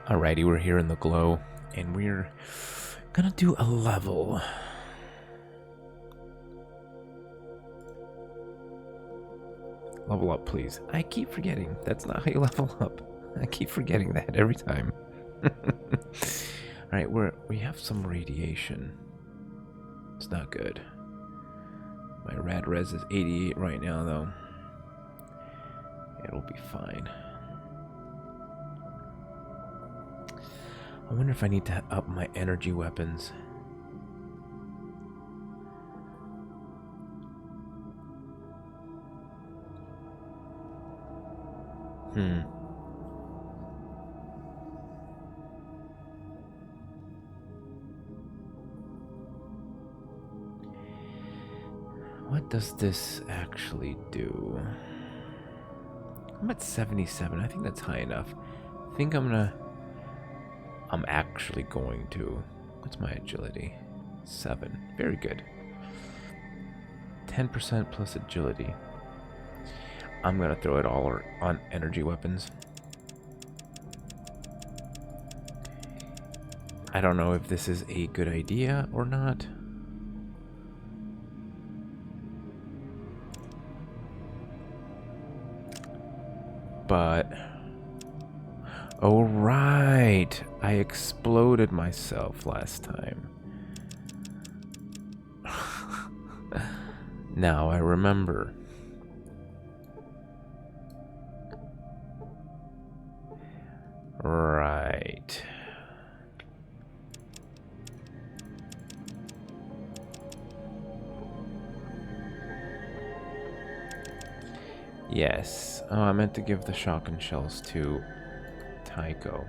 Alrighty, we're here in the glow, and we're gonna do a level. Level up, please. I keep forgetting. That's not how you level up. I keep forgetting that every time. Alright, we have some radiation. It's not good. My rad res is 88 right now, though. It'll be fine. I wonder if I need to up my energy weapons. What does this actually do? I'm at 77. I think that's high enough. I think I'm actually going to. What's my agility? 7. Very good. 10% plus agility. I'm gonna throw it all on energy weapons. I don't know if this is a good idea or not. But oh right, I exploded myself last time. Now I remember. Right. Yes. Oh, I meant to give the shotgun shells to Tycho.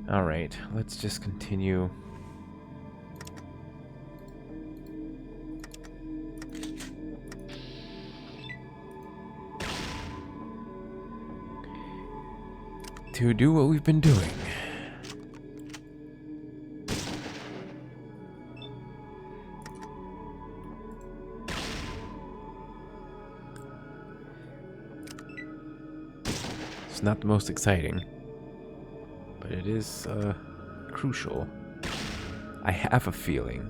Alright, let's just continue. To do what we've been doing. It's not the most exciting, but it is crucial. I have a feeling.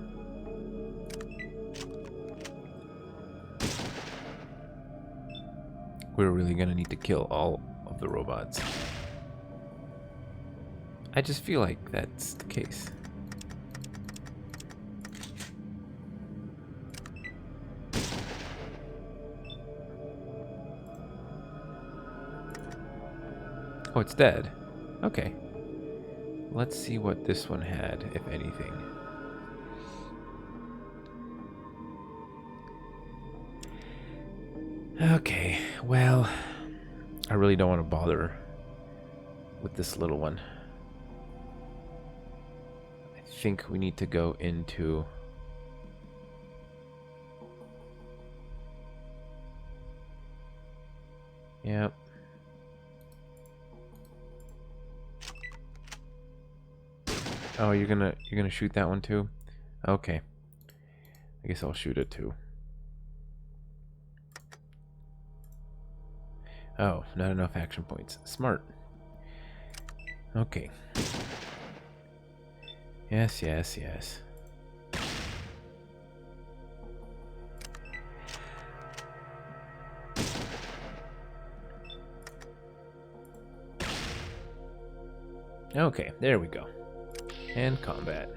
We're really gonna need to kill all of the robots. I just feel like that's the case. Oh, it's dead. Okay. Let's see what this one had, if anything. Okay, well, I really don't want to bother with this little one. I think we need to go into... Yep. Oh, you're gonna shoot that one too? Okay. I guess I'll shoot it too. Oh, not enough action points. Smart. Okay. Yes, yes, yes. Okay, there we go. And combat.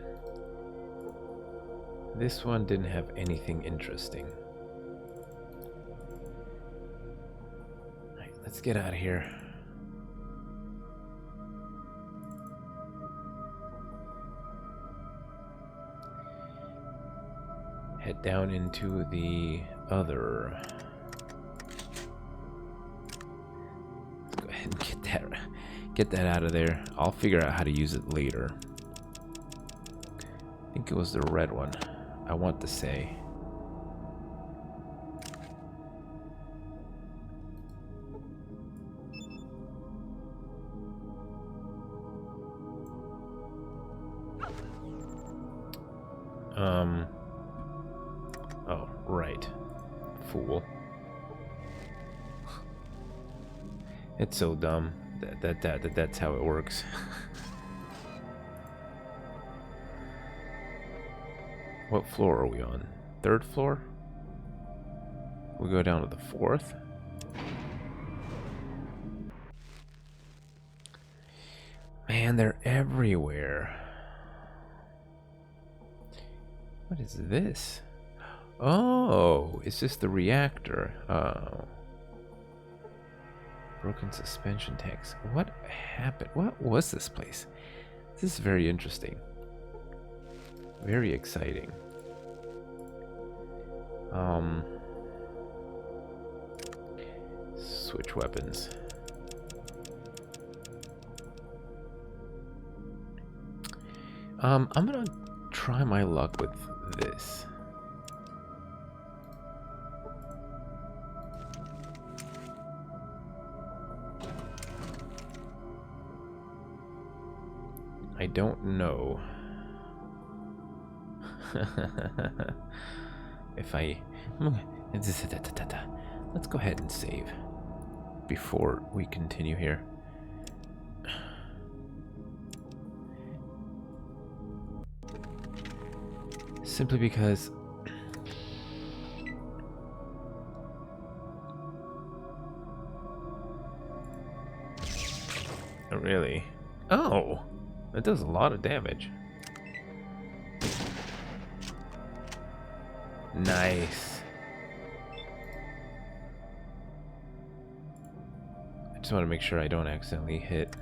This one didn't have anything interesting. Alright, let's get out of here. Head down into the other. Let's go ahead and get that out of there. I'll figure out how to use it later. I think it was the red one, I want to say. Oh, right. Fool. It's so dumb that's how it works. What floor are we on? 3rd floor? We go down to the 4th. Man, they're everywhere. What is this? Oh, is this the reactor? Oh. Broken suspension tanks. What happened? What was this place? This is very interesting. Very exciting. Switch weapons. I'm gonna try my luck with this. I don't know if let's go ahead and save before we continue here. Simply because oh, really? Oh, that does a lot of damage. Nice. I just want to make sure I don't accidentally hit.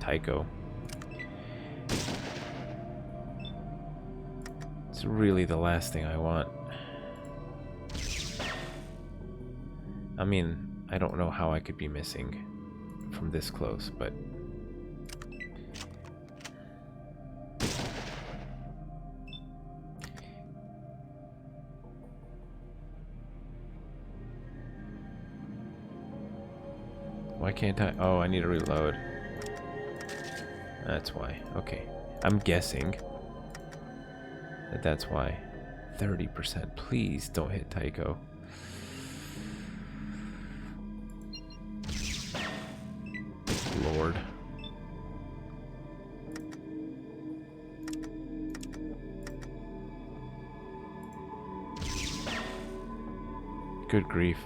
Tycho. It's really the last thing I want. I mean, I don't know how I could be missing from this close, but why can't I? Oh, I need to reload. That's why. Okay. I'm guessing that that's why. 30%. Please don't hit Tycho. Lord. Good grief.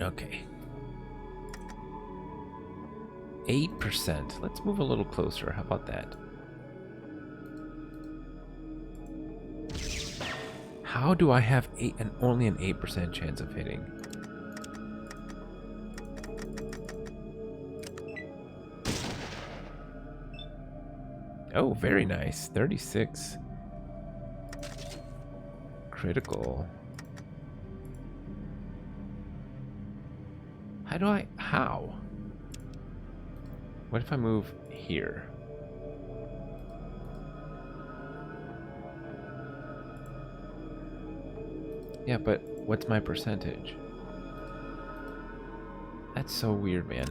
Okay. 8%. Let's move a little closer. How about that? How do I have only an 8% chance of hitting? Oh, very nice. 36. Critical. How? What if I move here? Yeah, but what's my percentage? That's so weird, man.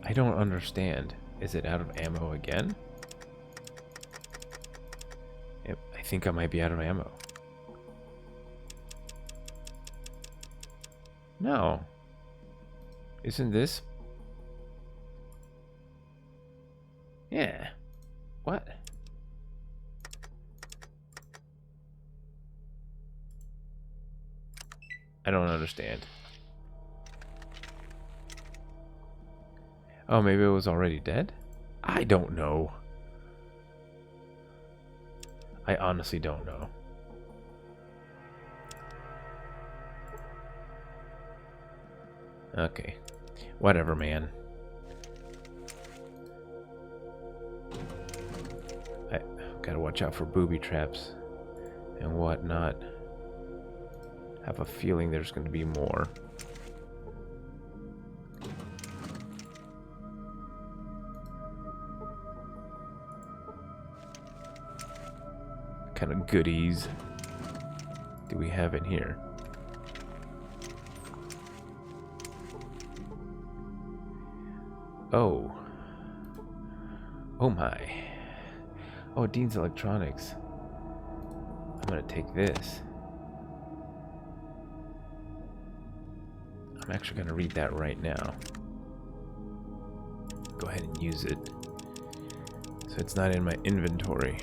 I don't understand. Is it out of ammo again? Yep, I think I might be out of ammo. No. Isn't this? Yeah. What? I don't understand. Oh, maybe it was already dead? I don't know. I honestly don't know. Okay. Whatever, man. I gotta watch out for booby traps and whatnot. Have a feeling there's gonna be more. Kind of goodies do we have in here? Oh. Oh my. Oh, Dean's Electronics. I'm gonna take this. I'm actually gonna read that right now. Go ahead and use it. So it's not in my inventory.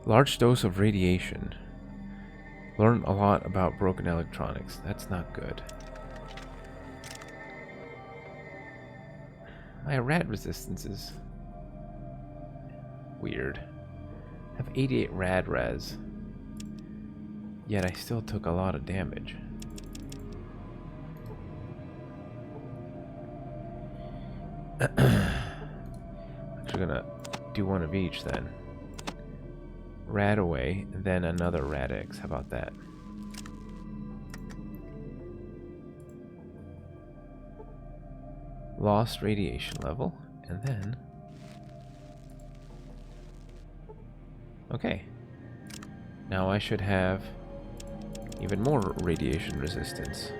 Large dose of radiation. Learn a lot about broken electronics. That's not good. My rad resistance is weird. I have 88 rad res. Yet I still took a lot of damage. Actually gonna do one of each then. Rad away, and then another Rad-X. How about that? Lost radiation level, and then... Okay. Now I should have even more radiation resistance.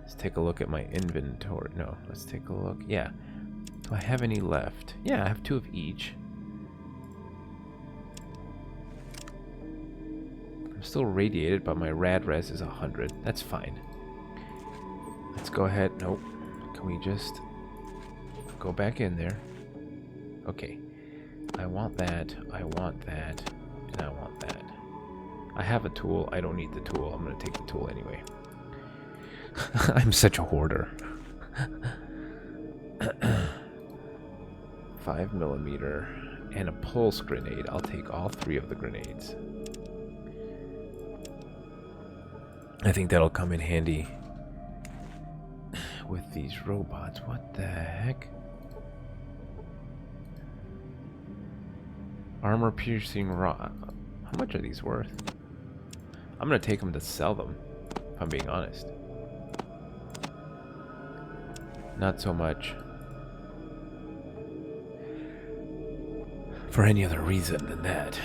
Let's take a look at my inventory. No, let's take a look. Yeah. Do I have any left? Yeah, I have 2 of each. I'm still radiated, but my rad res is 100. That's fine. Let's go ahead. Nope. Can we just go back in there? Okay. I want that, and I want that. I have a tool. I don't need the tool. I'm going to take the tool anyway. I'm such a hoarder. 5mm and a pulse grenade. I'll take all 3 of the grenades. I think that'll come in handy with these robots. What the heck? Armor piercing rod. How much are these worth? I'm gonna take them to sell them, if I'm being honest. Not so much for any other reason than that.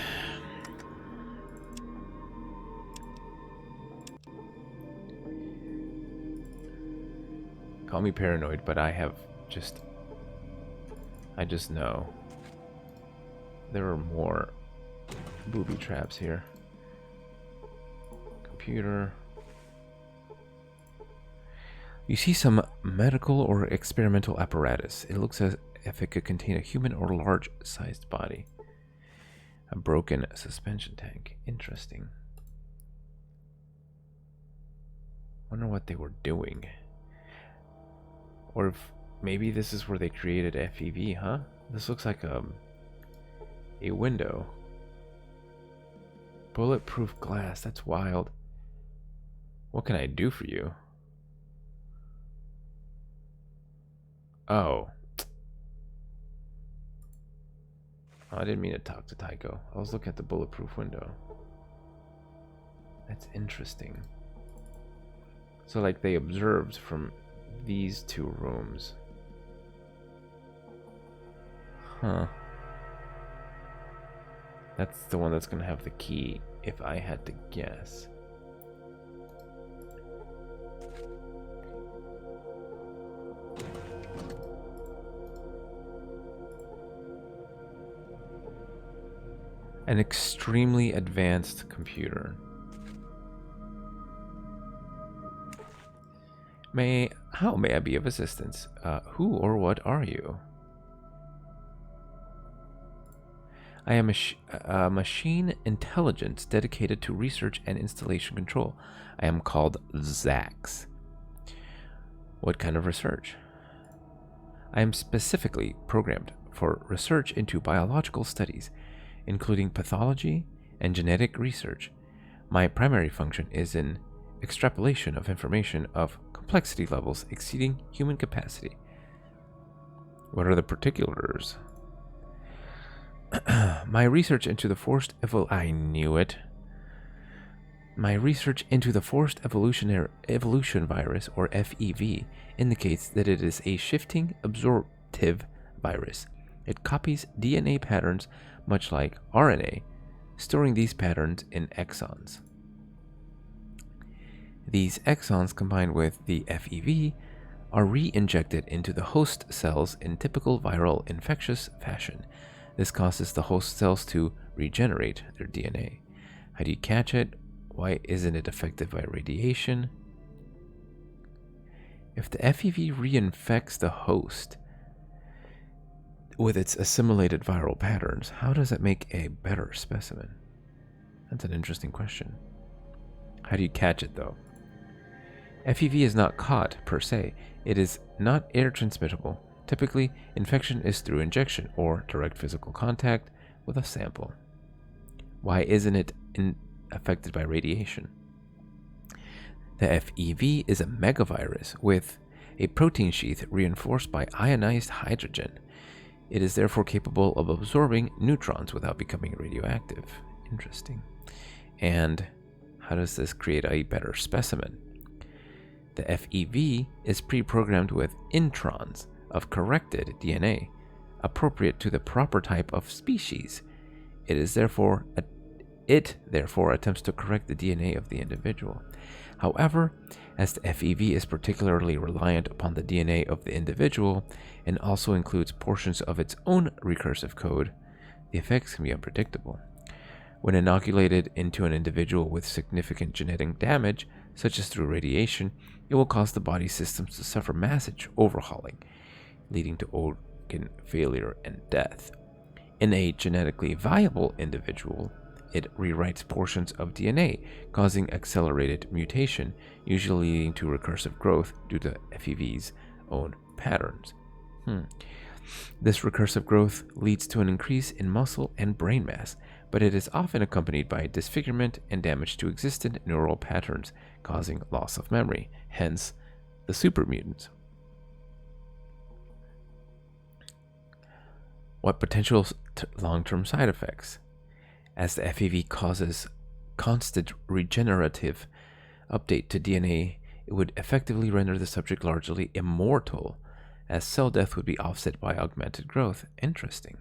Call me paranoid, but I just know there are more booby traps here. Computer. You see some medical or experimental apparatus. It looks as if it could contain a human or large-sized body. A broken suspension tank. Interesting. Wonder what they were doing. Or if maybe this is where they created FEV, huh? This looks like a window. Bulletproof glass. That's wild. What can I do for you? Oh. I didn't mean to talk to Tycho. I was looking at the bulletproof window. That's interesting. So like they observed from these 2 rooms. Huh. That's the one that's gonna have the key, if I had to guess. An extremely advanced computer. How may I be of assistance? Who or what are you? I am a machine intelligence dedicated to research and installation control. I am called Zax. What kind of research? I am specifically programmed for research into biological studies, including pathology and genetic research. My primary function is in extrapolation of information of complexity levels exceeding human capacity. What are the particulars? My research into the forced I knew it. My research into the forced evolution virus, or FEV, indicates that it is a shifting absorptive virus, It copies DNA patterns much like RNA, storing these patterns in exons. These exons, combined with the FEV, are re-injected into the host cells in typical viral infectious fashion. This causes the host cells to regenerate their DNA. How do you catch it? Why isn't it affected by radiation? If the FEV reinfects the host with its assimilated viral patterns, how does it make a better specimen? That's an interesting question. How do you catch it, though? FEV is not caught, per se. It is not air transmittable. Typically, infection is through injection or direct physical contact with a sample. Why isn't it affected by radiation? The FEV is a megavirus with a protein sheath reinforced by ionized hydrogen. It is therefore capable of absorbing neutrons without becoming radioactive. Interesting. And how does this create a better specimen? The FEV is pre-programmed with introns of corrected DNA, appropriate to the proper type of species. It therefore attempts to correct the DNA of the individual. However, as the FEV is particularly reliant upon the DNA of the individual and also includes portions of its own recursive code, the effects can be unpredictable. When inoculated into an individual with significant genetic damage, such as through radiation, it will cause the body systems to suffer massive overhauling, leading to organ failure and death. In a genetically viable individual, it rewrites portions of DNA, causing accelerated mutation, usually leading to recursive growth due to FEV's own patterns. This recursive growth leads to an increase in muscle and brain mass, but it is often accompanied by disfigurement and damage to existent neural patterns, causing loss of memory, hence the supermutants. What potential long-term side effects? As the FEV causes constant regenerative update to DNA, it would effectively render the subject largely immortal, as cell death would be offset by augmented growth. Interesting.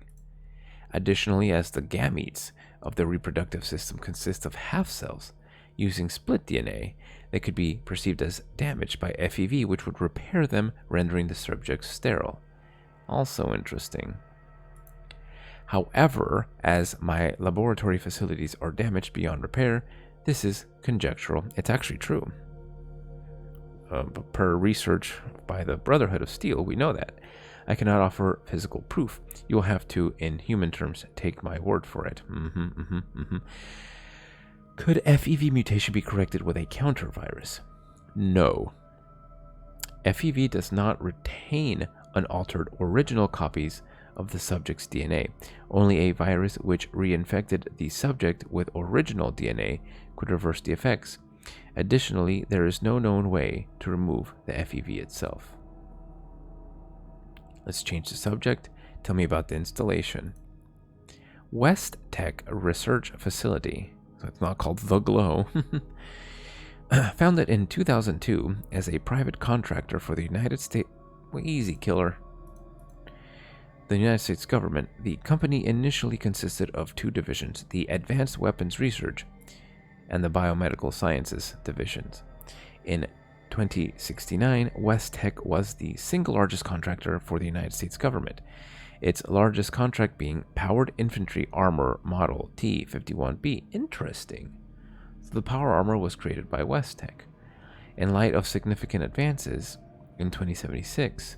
Additionally, as the gametes of the reproductive system consist of half cells, using split DNA, they could be perceived as damaged by FEV, which would repair them, rendering the subject sterile. Also interesting. However, as my laboratory facilities are damaged beyond repair, this is conjectural. It's actually true. But per research by the Brotherhood of Steel, we know that. I cannot offer physical proof. You will have to, in human terms, take my word for it. Could FEV mutation be corrected with a counter-virus? No. FEV does not retain unaltered original copies of the subject's DNA. Only a virus which reinfected the subject with original DNA could reverse the effects. Additionally, there is no known way to remove the FEV itself. Let's change the subject. Tell me about the installation. West Tech Research Facility, so it's not called The Glow, founded in 2002 as a private contractor for the United States. Easy killer. The United States government. The company initially consisted of two divisions, the Advanced Weapons Research and the Biomedical Sciences divisions. In 2069, West Tech was the single largest contractor for the United States government, its largest contract being Powered Infantry Armor Model T-51B. Interesting. So the power armor was created by West Tech. In light of significant advances, in 2076,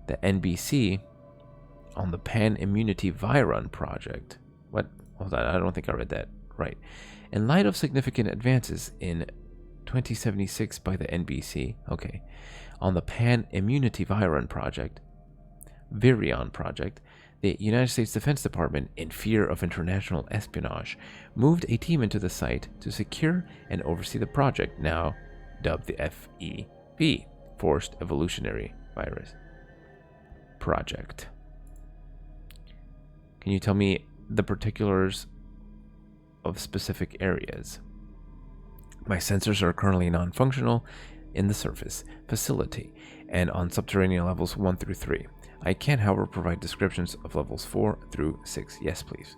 the NBC on the Pan-Immunity Virun project. What? Hold on, I don't think I read that right. In light of significant advances in 2076 by the NBC, on the Pan-Immunity Virun project, Virion project, the United States Defense Department, in fear of international espionage, moved a team into the site to secure and oversee the project, now dubbed the FEV, Forced Evolutionary Virus Project. Can you tell me the particulars of specific areas? My sensors are currently non-functional in the surface facility and on subterranean levels 1 through 3. I can, however, provide descriptions of levels 4 through 6. Yes, please.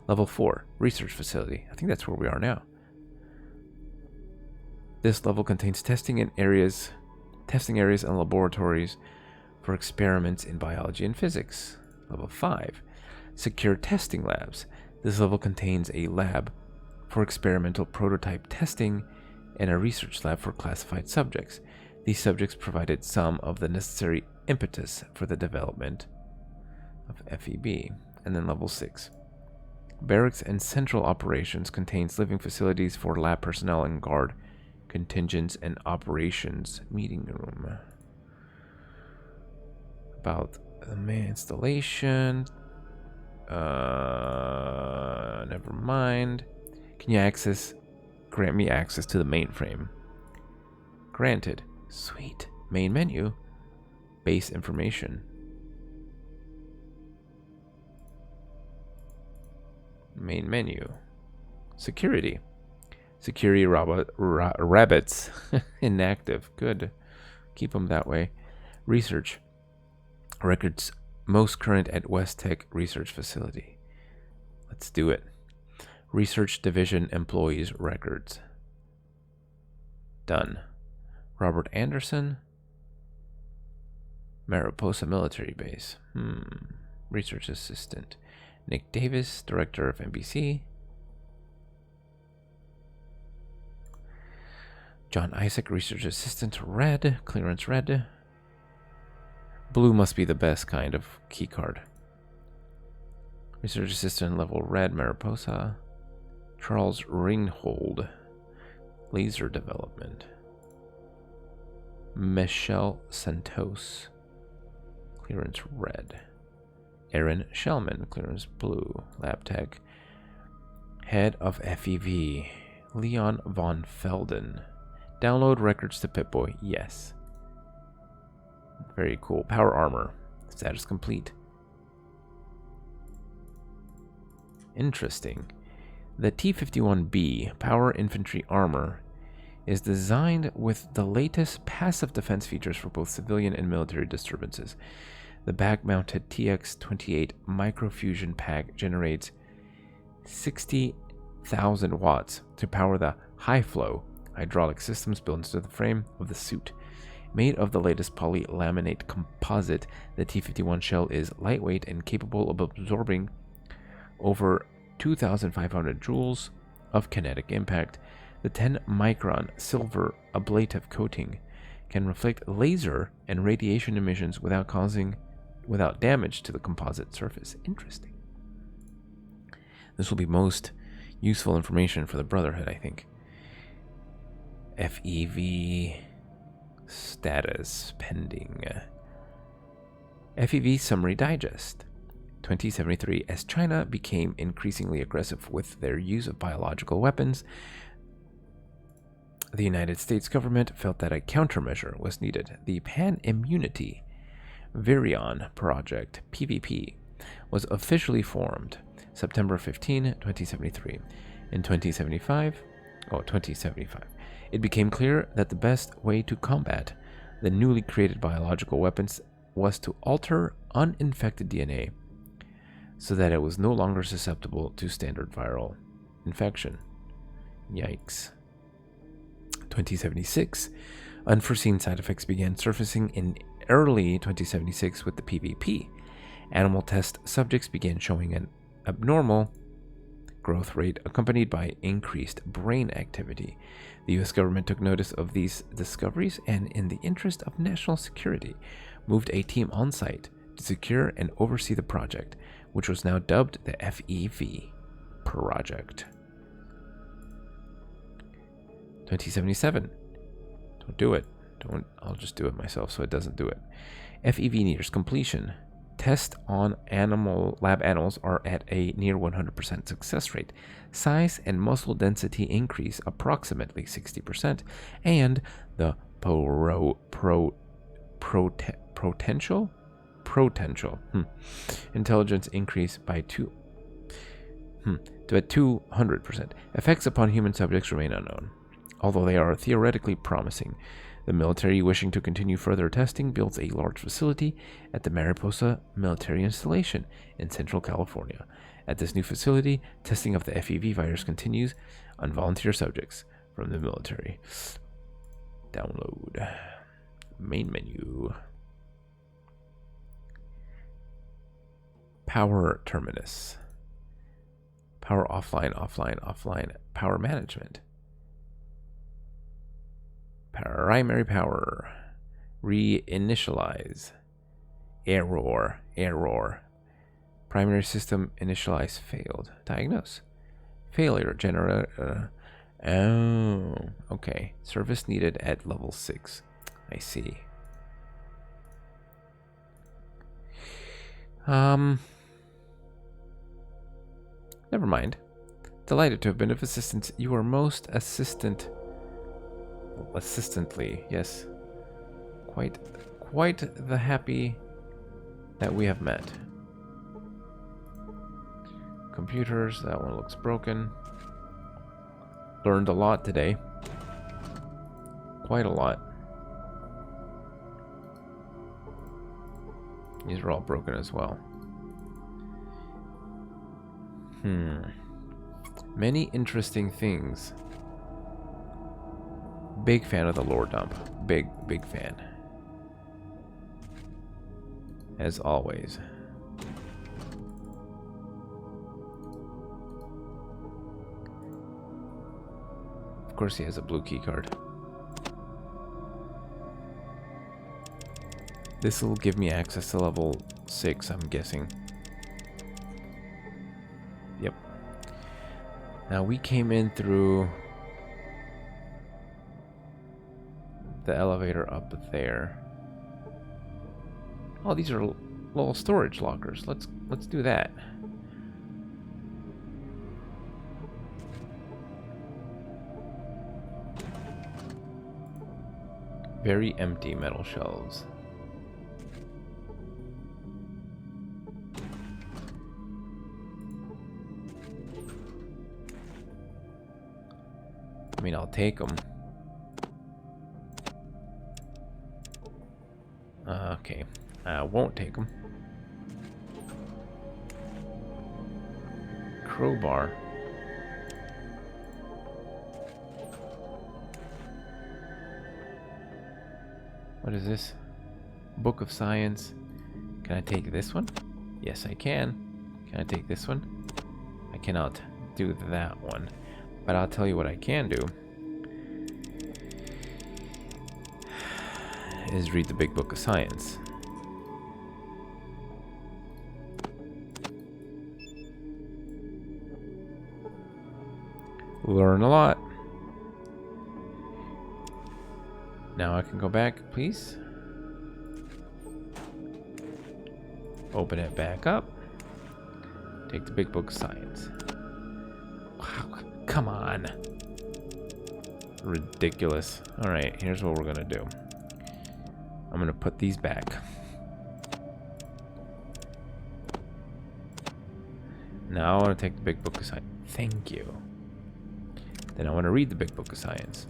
Level 4, Research Facility. I think that's where we are now. This level contains testing areas and laboratories for experiments in biology and physics. Level 5, Secure Testing Labs. This level contains a lab for experimental prototype testing and a research lab for classified subjects. These subjects provided some of the necessary impetus for the development of FEB. And then level 6. Barracks and Central Operations contains living facilities for lab personnel and guard contingents and operations meeting room. About the main installation. Never mind. Can you grant me access to the mainframe? Granted. Sweet. Main menu. Base information. Main menu. Security. Security rabbits. Inactive. Good. Keep them that way. Research. Records most current at West Tech Research Facility. Let's do it. Research Division Employees Records. Done. Robert Anderson. Mariposa Military Base. Research Assistant. Nick Davis, Director of NBC. John Isaac, Research Assistant. Red. Clearance red. Blue must be the best kind of keycard. Research Assistant level red, Mariposa. Charles Ringhold. Laser Development. Michelle Santos. Clearance red. Aaron Shellman. Clearance blue. Lab Tech. Head of FEV. Leon von Felden. Download records to Pip-Boy. Yes. Very cool. Power armor. Status complete. Interesting. The T-51B power infantry armor is designed with the latest passive defense features for both civilian and military disturbances. The back-mounted TX-28 microfusion pack generates 60,000 watts to power the high-flow hydraulic systems built into the frame of the suit. Made of the latest polylaminate composite, the T-51 shell is lightweight and capable of absorbing over 2,500 joules of kinetic impact. The 10-micron silver ablative coating can reflect laser and radiation emissions without damage to the composite surface. Interesting. This will be most useful information for the Brotherhood, I think. FEV status pending. FEV Summary Digest 2073. As China became increasingly aggressive with their use of biological weapons, the United States government felt that a countermeasure was needed. The Pan-Immunity Virion Project, PVP, was officially formed September 15, 2073. In 2075, it became clear that the best way to combat the newly created biological weapons was to alter uninfected DNA so that it was no longer susceptible to standard viral infection. Yikes. 2076, unforeseen side effects began surfacing in early 2076 with the PvP. Animal test subjects began showing an abnormal growth rate accompanied by increased brain activity. The U.S. government took notice of these discoveries and, in the interest of national security, moved a team on site to secure and oversee the project, which was now dubbed the FEV Project. 2077. Don't do it. I'll just do it myself so it doesn't do it. FEV nears completion. Tests on lab animals are at a near 100% success rate. Size and muscle density increase approximately 60%, and the potential intelligence increase by 200%. Effects upon human subjects remain unknown, although they are theoretically promising. The military, wishing to continue further testing, builds a large facility at the Mariposa Military Installation in Central California. At this new facility, testing of the FEV virus continues on volunteer subjects from the military. Download. Main menu. Power terminus. Power offline, offline, offline. Power management. Primary power. Reinitialize. Error. Error. Primary system initialize failed. Diagnose. Failure. Generator. Oh. Okay. Service needed at level 6. I see. Never mind. Delighted to have been of assistance. You are most assistantly, yes. Quite the happy that we have met. Computers, that one looks broken. Learned a lot today. Quite a lot. These are all broken as well. Many interesting things. Big fan of the lore dump. Big fan. As always. Of course he has a blue key card. This will give me access to level 6, I'm guessing. Yep. Now we came in through the elevator up there. Oh, these are little storage lockers. Let's do that. Very empty metal shelves. I mean, I'll take them. Okay, I won't take them. Crowbar. What is this? Book of Science. Can I take this one? Yes, I can. Can I take this one? I cannot do that one. But I'll tell you what I can do. Is read the big book of science. Learn a lot. Now I can go back, please. Open it back up. Take the big book of science. Wow, come on. Ridiculous. Alright, here's what we're gonna do. I'm gonna put these back. Now I want to take the big book of science. Thank you. Then I want to read the big book of science.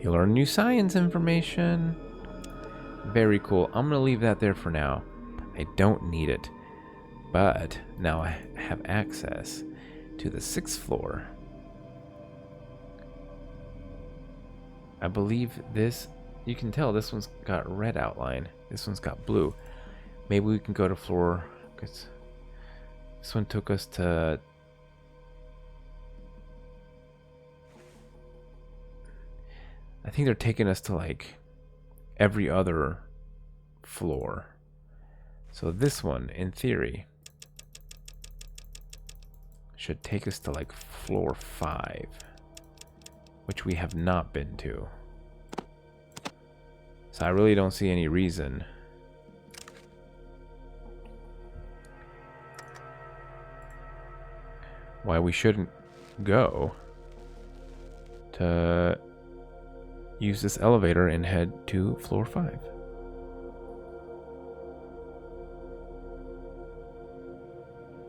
You learn new science information. Very cool. I'm gonna leave that there for now. I don't need it. But now I have access to the 6th floor. I believe this, you can tell this one's got red outline. This one's got blue. Maybe we can go to floor, because this one took us to... I think they're taking us to like every other floor. So this one, in theory, should take us to like floor 5, which we have not been to. So I really don't see any reason why we shouldn't go to use this elevator and head to floor 5.